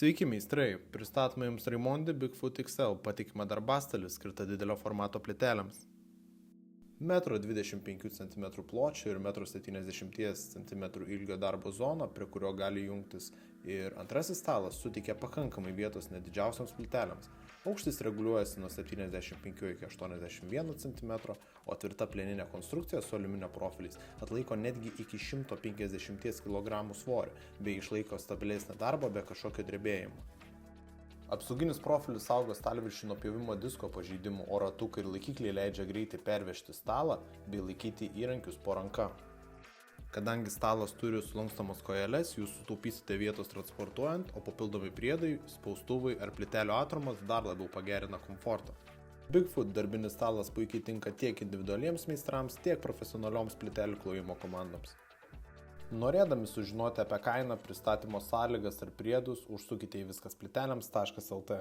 Sveiki meistrai, pristatome Jums Raimondi Bigfoot XL patikimą darbastalį skirtą didelio formato plytelėms. 1,25 cm pločio ir 1,70 cm ilgio darbo zona, prie kurio gali jungtis ir antrasis stalas, suteikia pakankamai vietos net didžiausiams plytelėms. Aukštis reguliuojasi nuo 75 iki 81 cm, o tvirta plieninė konstrukcija su aliuminio profiliais atlaiko netgi iki 150 kg svorio, bei išlaiko stabilesnį darbą be kažkokio drebėjimo. Apsauginis profilis saugo stalviršį nuo pjovimo disko pažeidimų, o ratukai ir laikikliai leidžia greitai pervežti stalą bei laikyti įrankius po ranka. Kadangi stalas turi sulankstamas kojeles, jūs sutaupysite vietos transportuojant, o papildomi priedai, spaustuvai ar plytelių atramas dar labiau pagerina komfortą. Bigfoot darbinis stalas puikiai tinka tiek individualiems meistrams, tiek profesionalioms plytelių klojimo komandoms. Norėdami sužinoti apie kainą, pristatymo sąlygas ar priedus, užsukite į viskasplytelėms.lt.